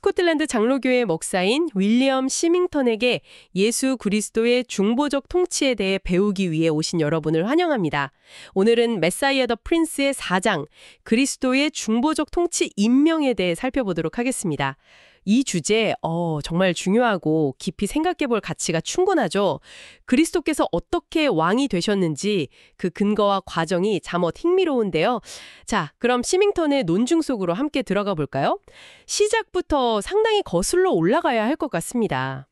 스코틀랜드 장로교회 목사인 윌리엄 시밍턴에게 예수 그리스도의 중보적 통치에 대해 배우기 위해 오신 여러분을 환영합니다. 오늘은 메사이어 더 프린스의 4장, 그리스도의 중보적 통치 임명에 대해 살펴보도록 하겠습니다. 이 주제 정말 중요하고 깊이 생각해 볼 가치가 충분하죠. 그리스도께서 어떻게 왕이 되셨는지 그 근거와 과정이 잠옷 흥미로운데요. 자, 그럼 시밍턴의 논증 속으로 함께 들어가 볼까요? 시작부터 상당히 거슬러 올라가야 할 것 같습니다.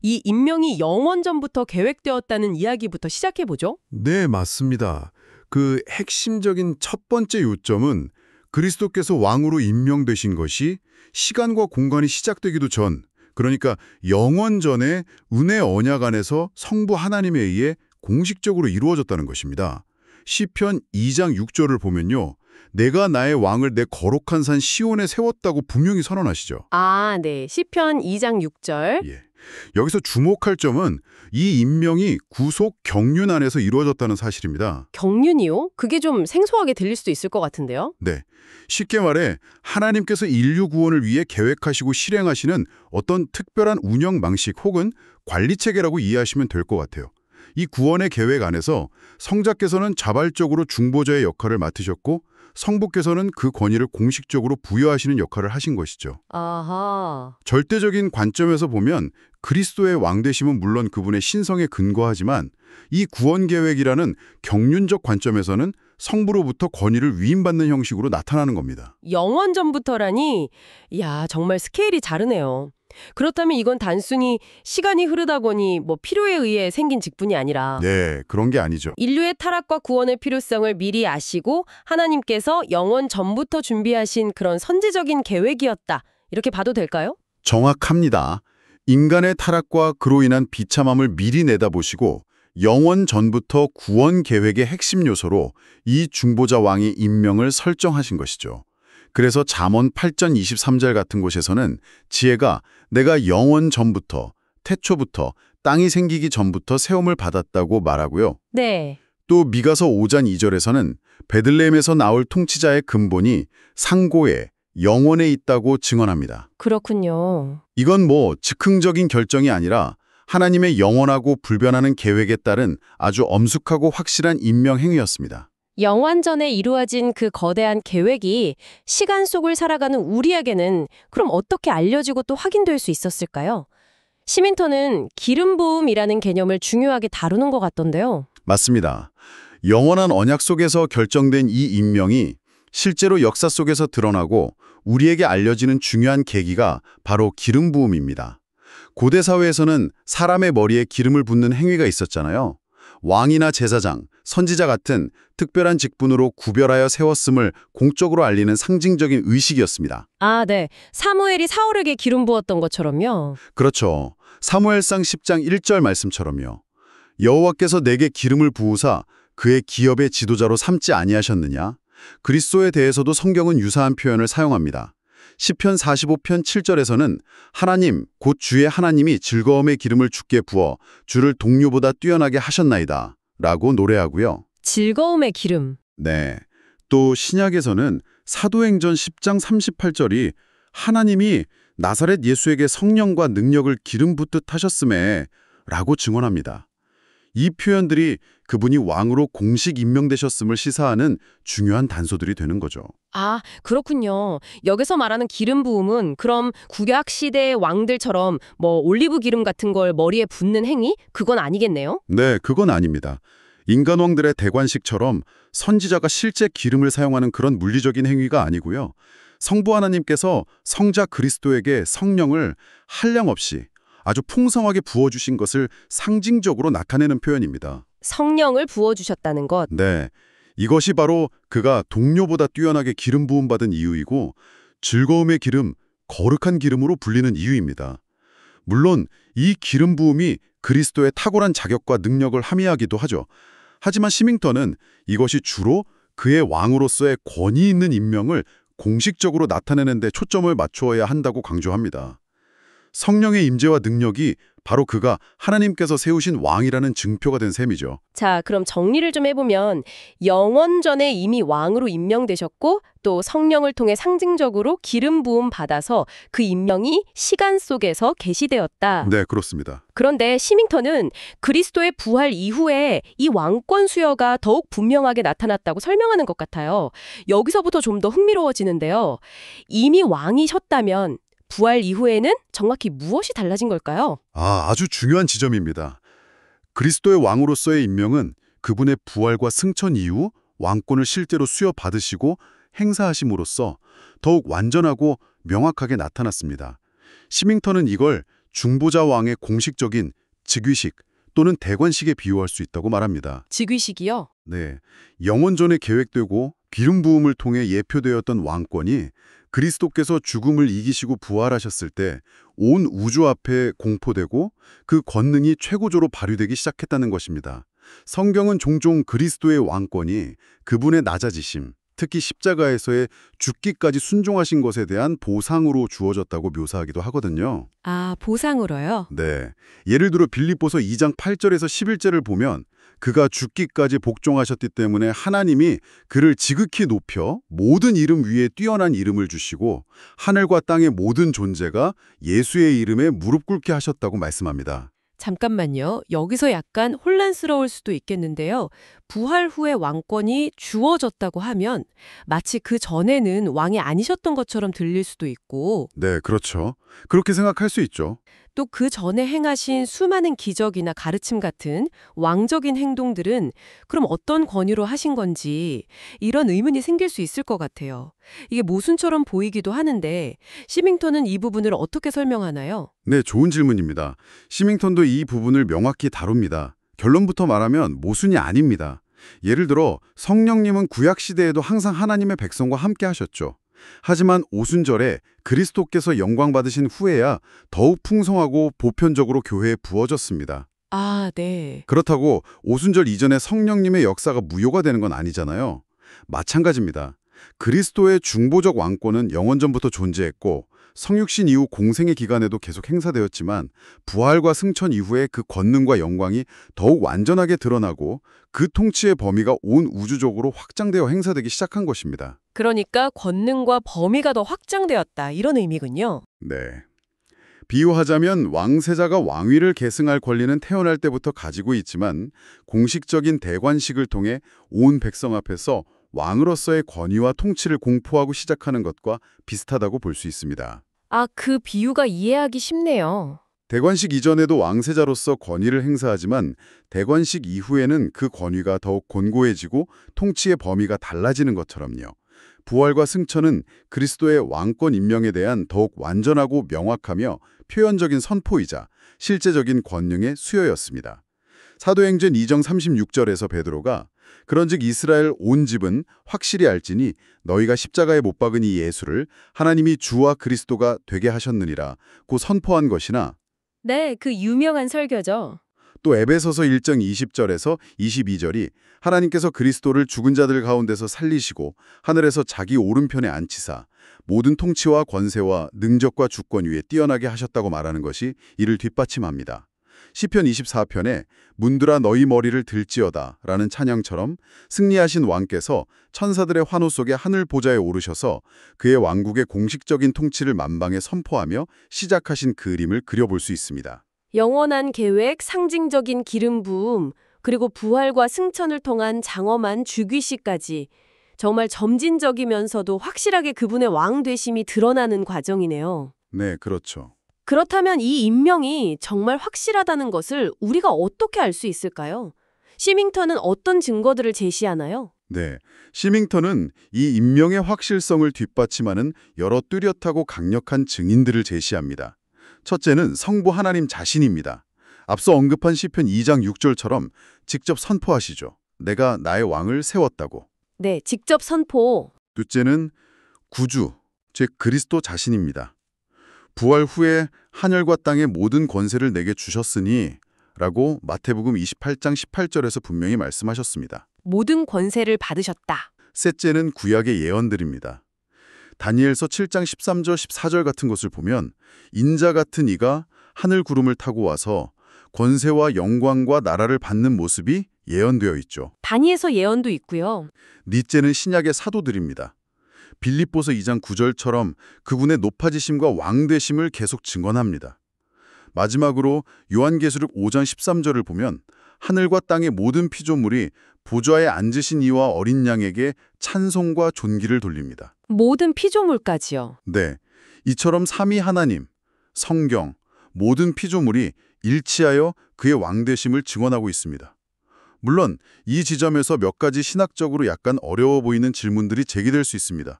이 임명이 영원 전부터 계획되었다는 이야기부터 시작해 보죠. 네, 맞습니다. 그 핵심적인 첫 번째 요점은 그리스도께서 왕으로 임명되신 것이 시간과 공간이 시작되기도 전, 그러니까 영원 전에 은혜 언약 안에서 성부 하나님에 의해 공식적으로 이루어졌다는 것입니다. 시편 2장 6절을 보면요. 내가 나의 왕을 내 거룩한 산 시온에 세웠다고 분명히 선언하시죠. 아, 네. 시편 2장 6절. 예. 여기서 주목할 점은 이 임명이 구속 경륜 안에서 이루어졌다는 사실입니다. 경륜이요? 그게 좀 생소하게 들릴 수도 있을 것 같은데요. 네. 쉽게 말해 하나님께서 인류 구원을 위해 계획하시고 실행하시는 어떤 특별한 운영 방식 혹은 관리 체계라고 이해하시면 될 것 같아요. 이 구원의 계획 안에서 성자께서는 자발적으로 중보자의 역할을 맡으셨고 성부께서는 그 권위를 공식적으로 부여하시는 역할을 하신 것이죠. 아하. 절대적인 관점에서 보면 그리스도의 왕되심은 물론 그분의 신성에 근거하지만 이 구원 계획이라는 경륜적 관점에서는 성부로부터 권위를 위임받는 형식으로 나타나는 겁니다. 영원 전부터라니, 야, 정말 스케일이 다르네요. 그렇다면 이건 단순히 시간이 흐르다거니 필요에 의해 생긴 직분이 아니라 네, 그런 게 아니죠. 인류의 타락과 구원의 필요성을 미리 아시고 하나님께서 영원 전부터 준비하신 그런 선지적인 계획이었다. 이렇게 봐도 될까요? 정확합니다. 인간의 타락과 그로 인한 비참함을 미리 내다보시고 영원 전부터 구원 계획의 핵심 요소로 이 중보자 왕의 임명을 설정하신 것이죠. 그래서 잠언 8전 23절 같은 곳에서는 지혜가 내가 영원 전부터, 태초부터, 땅이 생기기 전부터 세움을 받았다고 말하고요. 네. 또 미가서 5장 2절에서는 베들레헴에서 나올 통치자의 근본이 상고에, 영원에 있다고 증언합니다. 그렇군요. 이건 즉흥적인 결정이 아니라 하나님의 영원하고 불변하는 계획에 따른 아주 엄숙하고 확실한 임명 행위였습니다. 영원 전에 이루어진 그 거대한 계획이 시간 속을 살아가는 우리에게는 그럼 어떻게 알려지고 또 확인될 수 있었을까요? 시민턴은 기름 부음이라는 개념을 중요하게 다루는 것 같던데요. 맞습니다. 영원한 언약 속에서 결정된 이 임명이 실제로 역사 속에서 드러나고 우리에게 알려지는 중요한 계기가 바로 기름 부음입니다. 고대 사회에서는 사람의 머리에 기름을 붓는 행위가 있었잖아요. 왕이나 제사장, 선지자 같은 특별한 직분으로 구별하여 세웠음을 공적으로 알리는 상징적인 의식이었습니다. 아, 네. 사무엘이 사울에게 기름 부었던 것처럼요. 그렇죠. 사무엘상 10장 1절 말씀처럼요. 여호와께서 내게 기름을 부으사 그의 기업의 지도자로 삼지 아니하셨느냐? 그리스도에 대해서도 성경은 유사한 표현을 사용합니다. 시편 45편 7절에서는 하나님, 곧 주의 하나님이 즐거움의 기름을 주께 부어 주를 동료보다 뛰어나게 하셨나이다 라고 노래하고요. 즐거움의 기름. 네. 또 신약에서는 사도행전 10장 38절이 하나님이 나사렛 예수에게 성령과 능력을 기름 붓듯 하셨음에 라고 증언합니다. 이 표현들이 그분이 왕으로 공식 임명되셨음을 시사하는 중요한 단서들이 되는 거죠. 아, 그렇군요. 여기서 말하는 기름 부음은 그럼 구약 시대의 왕들처럼 올리브 기름 같은 걸 머리에 붓는 행위? 그건 아니겠네요? 네, 그건 아닙니다. 인간 왕들의 대관식처럼 선지자가 실제 기름을 사용하는 그런 물리적인 행위가 아니고요. 성부 하나님께서 성자 그리스도에게 성령을 한량없이 아주 풍성하게 부어주신 것을 상징적으로 나타내는 표현입니다. 성령을 부어주셨다는 것. 네, 이것이 바로 그가 동료보다 뛰어나게 기름 부음받은 이유이고 즐거움의 기름, 거룩한 기름으로 불리는 이유입니다. 물론 이 기름 부음이 그리스도의 탁월한 자격과 능력을 함의하기도 하죠. 하지만 시밍턴은 이것이 주로 그의 왕으로서의 권위 있는 임명을 공식적으로 나타내는 데 초점을 맞추어야 한다고 강조합니다. 성령의 임재와 능력이 바로 그가 하나님께서 세우신 왕이라는 증표가 된 셈이죠. 자, 그럼 정리를 좀 해보면 영원전에 이미 왕으로 임명되셨고 또 성령을 통해 상징적으로 기름 부음 받아서 그 임명이 시간 속에서 계시되었다. 네, 그렇습니다. 그런데 시밍턴은 그리스도의 부활 이후에 이 왕권 수여가 더욱 분명하게 나타났다고 설명하는 것 같아요. 여기서부터 좀 더 흥미로워지는데요. 이미 왕이셨다면 부활 이후에는 정확히 무엇이 달라진 걸까요? 아주 중요한 지점입니다. 그리스도의 왕으로서의 임명은 그분의 부활과 승천 이후 왕권을 실제로 수여받으시고 행사하심으로써 더욱 완전하고 명확하게 나타났습니다. 시밍턴은 이걸 중보자 왕의 공식적인 즉위식 또는 대관식에 비유할 수 있다고 말합니다. 즉위식이요? 네, 영원전에 계획되고 기름 부음을 통해 예표되었던 왕권이 그리스도께서 죽음을 이기시고 부활하셨을 때 온 우주 앞에 공포되고 그 권능이 최고조로 발휘되기 시작했다는 것입니다. 성경은 종종 그리스도의 왕권이 그분의 낮아지심, 특히 십자가에서의 죽기까지 순종하신 것에 대한 보상으로 주어졌다고 묘사하기도 하거든요. 아, 보상으로요? 네, 예를 들어 빌립보서 2장 8절에서 11절을 보면 그가 죽기까지 복종하셨기 때문에 하나님이 그를 지극히 높여 모든 이름 위에 뛰어난 이름을 주시고 하늘과 땅의 모든 존재가 예수의 이름에 무릎 꿇게 하셨다고 말씀합니다. 잠깐만요. 여기서 약간 혼란스러울 수도 있겠는데요. 부활 후에 왕권이 주어졌다고 하면 마치 그 전에는 왕이 아니셨던 것처럼 들릴 수도 있고 네, 그렇죠. 그렇게 생각할 수 있죠. 또 그 전에 행하신 수많은 기적이나 가르침 같은 왕적인 행동들은 그럼 어떤 권위로 하신 건지 이런 의문이 생길 수 있을 것 같아요. 이게 모순처럼 보이기도 하는데 시밍턴은 이 부분을 어떻게 설명하나요? 네, 좋은 질문입니다. 시밍턴도 이 부분을 명확히 다룹니다. 결론부터 말하면 모순이 아닙니다. 예를 들어 성령님은 구약시대에도 항상 하나님의 백성과 함께 하셨죠. 하지만 오순절에 그리스도께서 영광 받으신 후에야 더욱 풍성하고 보편적으로 교회에 부어졌습니다. 아, 네. 그렇다고 오순절 이전에 성령님의 역사가 무효가 되는 건 아니잖아요. 마찬가지입니다. 그리스도의 중보적 왕권은 영원전부터 존재했고 성육신 이후 공생의 기간에도 계속 행사되었지만 부활과 승천 이후에 그 권능과 영광이 더욱 완전하게 드러나고 그 통치의 범위가 온 우주적으로 확장되어 행사되기 시작한 것입니다. 그러니까 권능과 범위가 더 확장되었다. 이런 의미군요. 네. 비유하자면 왕세자가 왕위를 계승할 권리는 태어날 때부터 가지고 있지만 공식적인 대관식을 통해 온 백성 앞에서 왕으로서의 권위와 통치를 공포하고 시작하는 것과 비슷하다고 볼 수 있습니다. 아, 그 비유가 이해하기 쉽네요. 대관식 이전에도 왕세자로서 권위를 행사하지만 대관식 이후에는 그 권위가 더욱 곤고해지고 통치의 범위가 달라지는 것처럼요. 부활과 승천은 그리스도의 왕권 임명에 대한 더욱 완전하고 명확하며 표현적인 선포이자 실제적인 권능의 수여였습니다. 사도행전 2장 36절에서 베드로가 그런즉 이스라엘 온 집은 확실히 알지니 너희가 십자가에 못 박은 이 예수를 하나님이 주와 그리스도가 되게 하셨느니라 고 선포한 것이나 네, 그 유명한 설교죠. 또 에베소서 1장 20절에서 22절이 하나님께서 그리스도를 죽은 자들 가운데서 살리시고 하늘에서 자기 오른편에 앉히사 모든 통치와 권세와 능력과 주권 위에 뛰어나게 하셨다고 말하는 것이 이를 뒷받침합니다. 시편 24편에 문들아 너희 머리를 들지어다 라는 찬양처럼 승리하신 왕께서 천사들의 환호 속에 하늘 보좌에 오르셔서 그의 왕국의 공식적인 통치를 만방에 선포하며 시작하신 그림을 그려볼 수 있습니다. 영원한 계획, 상징적인 기름 부음, 그리고 부활과 승천을 통한 장엄한 즉위식까지 정말 점진적이면서도 확실하게 그분의 왕 되심이 드러나는 과정이네요. 네, 그렇죠. 그렇다면 이 임명이 정말 확실하다는 것을 우리가 어떻게 알 수 있을까요? 시밍턴은 어떤 증거들을 제시하나요? 네, 시밍턴은 이 임명의 확실성을 뒷받침하는 여러 뚜렷하고 강력한 증인들을 제시합니다. 첫째는 성부 하나님 자신입니다. 앞서 언급한 시편 2장 6절처럼 직접 선포하시죠. 내가 나의 왕을 세웠다고. 네, 직접 선포. 둘째는 구주, 즉 그리스도 자신입니다. 부활 후에 하늘과 땅의 모든 권세를 내게 주셨으니 라고 마태복음 28장 18절에서 분명히 말씀하셨습니다. 모든 권세를 받으셨다. 셋째는 구약의 예언들입니다. 다니엘서 7장 13절 14절 같은 것을 보면 인자 같은 이가 하늘 구름을 타고 와서 권세와 영광과 나라를 받는 모습이 예언되어 있죠. 다니엘서 예언도 있고요. 넷째는 신약의 사도들입니다. 빌립보서 2장 9절처럼 그분의 높아지심과 왕되심을 계속 증언합니다. 마지막으로 요한계시록 5장 13절을 보면 하늘과 땅의 모든 피조물이 보좌에 앉으신 이와 어린 양에게 찬송과 존귀를 돌립니다. 모든 피조물까지요. 네, 이처럼 삼위 하나님, 성경, 모든 피조물이 일치하여 그의 왕되심을 증언하고 있습니다. 물론 이 지점에서 몇 가지 신학적으로 약간 어려워 보이는 질문들이 제기될 수 있습니다.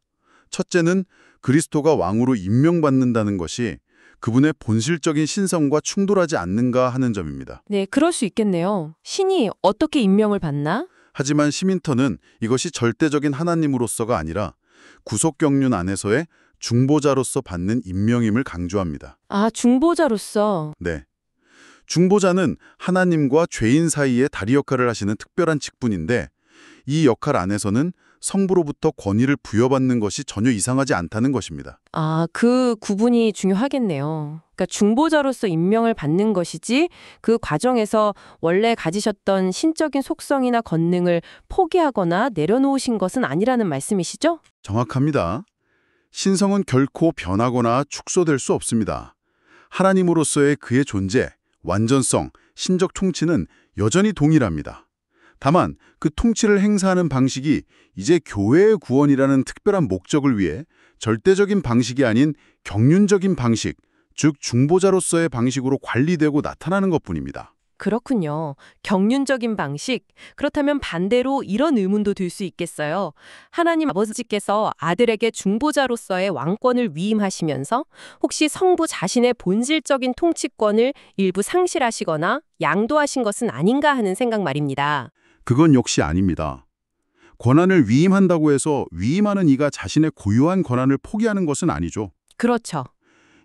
첫째는 그리스도가 왕으로 임명받는다는 것이 그분의 본질적인 신성과 충돌하지 않는가 하는 점입니다. 네, 그럴 수 있겠네요. 신이 어떻게 임명을 받나? 하지만 시민턴은 이것이 절대적인 하나님으로서가 아니라 구속경륜 안에서의 중보자로서 받는 임명임을 강조합니다. 아, 중보자로서. 네. 중보자는 하나님과 죄인 사이의 다리 역할을 하시는 특별한 직분인데 이 역할 안에서는 성부로부터 권위를 부여받는 것이 전혀 이상하지 않다는 것입니다. 아, 그 구분이 중요하겠네요. 그러니까 중보자로서 임명을 받는 것이지 그 과정에서 원래 가지셨던 신적인 속성이나 권능을 포기하거나 내려놓으신 것은 아니라는 말씀이시죠? 정확합니다. 신성은 결코 변하거나 축소될 수 없습니다. 하나님으로서의 그의 존재, 완전성, 신적 통치는 여전히 동일합니다. 다만 그 통치를 행사하는 방식이 이제 교회의 구원이라는 특별한 목적을 위해 절대적인 방식이 아닌 경륜적인 방식, 즉 중보자로서의 방식으로 관리되고 나타나는 것뿐입니다. 그렇군요. 경륜적인 방식. 그렇다면 반대로 이런 의문도 들 수 있겠어요. 하나님 아버지께서 아들에게 중보자로서의 왕권을 위임하시면서 혹시 성부 자신의 본질적인 통치권을 일부 상실하시거나 양도하신 것은 아닌가 하는 생각 말입니다. 그건 역시 아닙니다. 권한을 위임한다고 해서 위임하는 이가 자신의 고유한 권한을 포기하는 것은 아니죠. 그렇죠.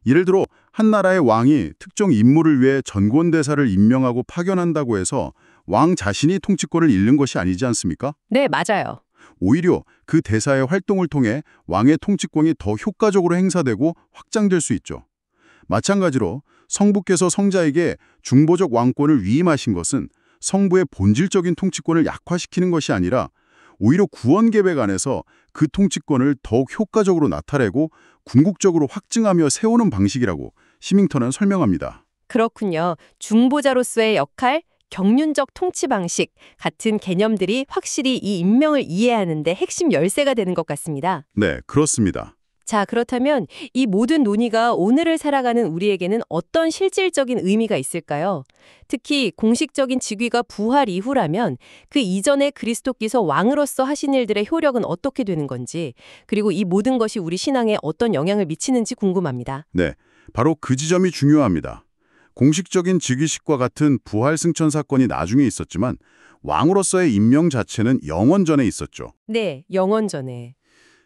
예를 들어 한 나라의 왕이 특정 임무를 위해 전권대사를 임명하고 파견한다고 해서 왕 자신이 통치권을 잃는 것이 아니지 않습니까? 네, 맞아요. 오히려 그 대사의 활동을 통해 왕의 통치권이 더 효과적으로 행사되고 확장될 수 있죠. 마찬가지로 성부께서 성자에게 중보적 왕권을 위임하신 것은 성부의 본질적인 통치권을 약화시키는 것이 아니라 오히려 구원 계획 안에서 그 통치권을 더욱 효과적으로 나타내고 궁극적으로 확증하며 세우는 방식이라고 시밍턴은 설명합니다. 그렇군요. 중보자로서의 역할, 경륜적 통치 방식 같은 개념들이 확실히 이 임명을 이해하는데 핵심 열쇠가 되는 것 같습니다. 네, 그렇습니다. 자, 그렇다면 이 모든 논의가 오늘을 살아가는 우리에게는 어떤 실질적인 의미가 있을까요? 특히 공식적인 직위가 부활 이후라면 그 이전에 그리스도께서 왕으로서 하신 일들의 효력은 어떻게 되는 건지, 그리고 이 모든 것이 우리 신앙에 어떤 영향을 미치는지 궁금합니다. 네, 바로 그 지점이 중요합니다. 공식적인 즉위식과 같은 부활 승천 사건이 나중에 있었지만 왕으로서의 임명 자체는 영원전에 있었죠. 네, 영원전에.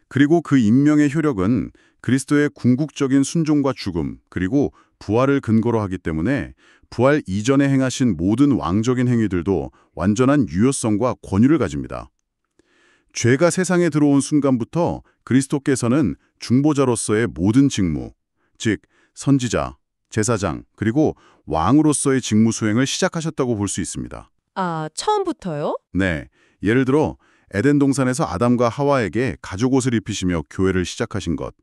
그리고 그 임명의 효력은 그리스도의 궁극적인 순종과 죽음, 그리고 부활을 근거로 하기 때문에 부활 이전에 행하신 모든 왕적인 행위들도 완전한 유효성과 권위를 가집니다. 죄가 세상에 들어온 순간부터 그리스도께서는 중보자로서의 모든 직무, 즉 선지자, 제사장, 그리고 왕으로서의 직무 수행을 시작하셨다고 볼 수 있습니다. 아, 처음부터요? 네, 예를 들어 에덴 동산에서 아담과 하와에게 가죽옷을 입히시며 교회를 시작하신 것,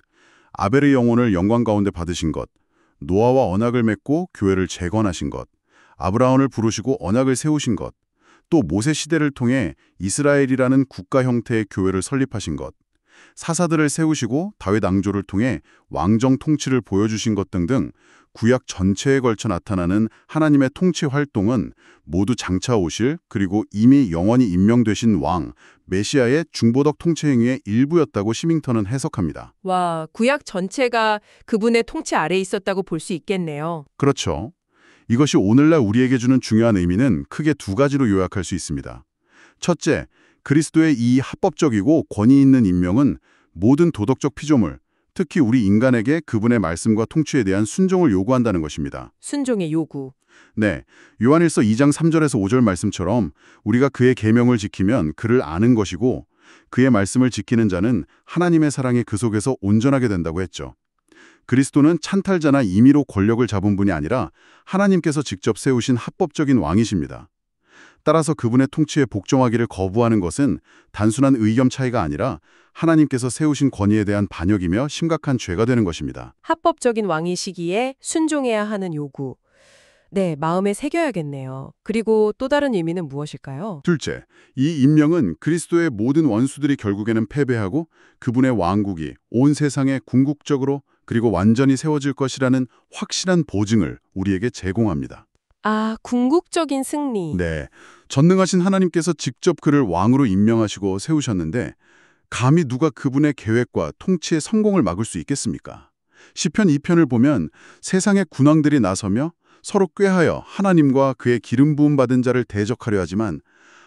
아벨의 영혼을 영광 가운데 받으신 것, 노아와 언약을 맺고 교회를 재건하신 것, 아브라함을 부르시고 언약을 세우신 것, 또 모세 시대를 통해 이스라엘이라는 국가 형태의 교회를 설립하신 것, 사사들을 세우시고 다윗 왕조를 통해 왕정 통치를 보여주신 것 등등 구약 전체에 걸쳐 나타나는 하나님의 통치 활동은 모두 장차 오실 그리고 이미 영원히 임명되신 왕, 메시아의 중보적 통치 행위의 일부였다고 시밍턴은 해석합니다. 와, 구약 전체가 그분의 통치 아래에 있었다고 볼 수 있겠네요. 그렇죠. 이것이 오늘날 우리에게 주는 중요한 의미는 크게 두 가지로 요약할 수 있습니다. 첫째, 그리스도의 이 합법적이고 권위 있는 임명은 모든 도덕적 피조물, 특히 우리 인간에게 그분의 말씀과 통치에 대한 순종을 요구한다는 것입니다. 순종의 요구. 네, 요한일서 2장 3절에서 5절 말씀처럼 우리가 그의 계명을 지키면 그를 아는 것이고 그의 말씀을 지키는 자는 하나님의 사랑에 그 속에서 온전하게 된다고 했죠. 그리스도는 찬탈자나 임의로 권력을 잡은 분이 아니라 하나님께서 직접 세우신 합법적인 왕이십니다. 따라서 그분의 통치에 복종하기를 거부하는 것은 단순한 의견 차이가 아니라 하나님께서 세우신 권위에 대한 반역이며 심각한 죄가 되는 것입니다. 합법적인 왕이시기에 순종해야 하는 요구. 네, 마음에 새겨야겠네요. 그리고 또 다른 의미는 무엇일까요? 둘째, 이 임명은 그리스도의 모든 원수들이 결국에는 패배하고 그분의 왕국이 온 세상에 궁극적으로 그리고 완전히 세워질 것이라는 확실한 보증을 우리에게 제공합니다. 아, 궁극적인 승리. 네, 전능하신 하나님께서 직접 그를 왕으로 임명하시고 세우셨는데 감히 누가 그분의 계획과 통치의 성공을 막을 수 있겠습니까? 시편 2편을 보면 세상의 군왕들이 나서며 서로 꾀하여 하나님과 그의 기름 부음 받은 자를 대적하려 하지만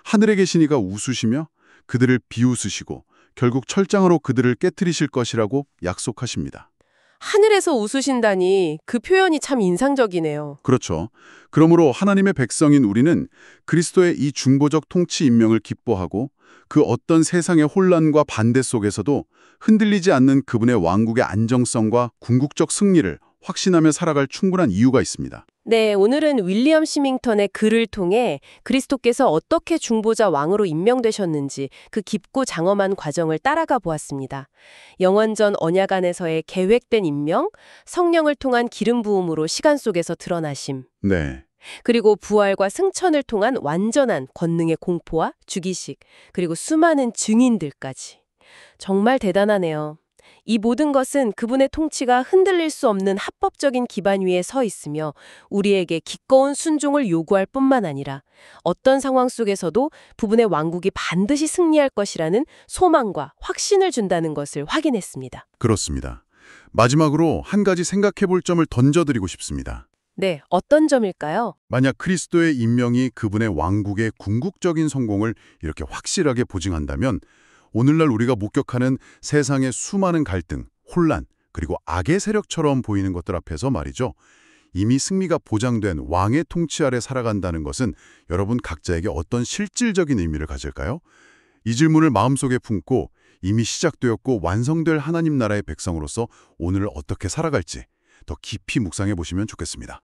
하늘에 계신 이가 웃으시며 그들을 비웃으시고 결국 철장으로 그들을 깨트리실 것이라고 약속하십니다. 하늘에서 웃으신다니 그 표현이 참 인상적이네요. 그렇죠. 그러므로 하나님의 백성인 우리는 그리스도의 이 중보적 통치 임명을 기뻐하고 그 어떤 세상의 혼란과 반대 속에서도 흔들리지 않는 그분의 왕국의 안정성과 궁극적 승리를 확신하며 살아갈 충분한 이유가 있습니다. 네, 오늘은 윌리엄 시밍턴의 글을 통해 그리스도께서 어떻게 중보자 왕으로 임명되셨는지 그 깊고 장엄한 과정을 따라가 보았습니다. 영원전 언약 안에서의 계획된 임명, 성령을 통한 기름 부음으로 시간 속에서 드러나심, 네. 그리고 부활과 승천을 통한 완전한 권능의 공포와 주기식, 그리고 수많은 증인들까지. 정말 대단하네요. 이 모든 것은 그분의 통치가 흔들릴 수 없는 합법적인 기반 위에 서 있으며 우리에게 기꺼운 순종을 요구할 뿐만 아니라 어떤 상황 속에서도 부분의 왕국이 반드시 승리할 것이라는 소망과 확신을 준다는 것을 확인했습니다. 그렇습니다. 마지막으로 한 가지 생각해 볼 점을 던져드리고 싶습니다. 네, 어떤 점일까요? 만약 그리스도의 임명이 그분의 왕국의 궁극적인 성공을 이렇게 확실하게 보증한다면 오늘날 우리가 목격하는 세상의 수많은 갈등, 혼란, 그리고 악의 세력처럼 보이는 것들 앞에서 말이죠. 이미 승리가 보장된 왕의 통치 아래 살아간다는 것은 여러분 각자에게 어떤 실질적인 의미를 가질까요? 이 질문을 마음속에 품고 이미 시작되었고 완성될 하나님 나라의 백성으로서 오늘을 어떻게 살아갈지 더 깊이 묵상해 보시면 좋겠습니다.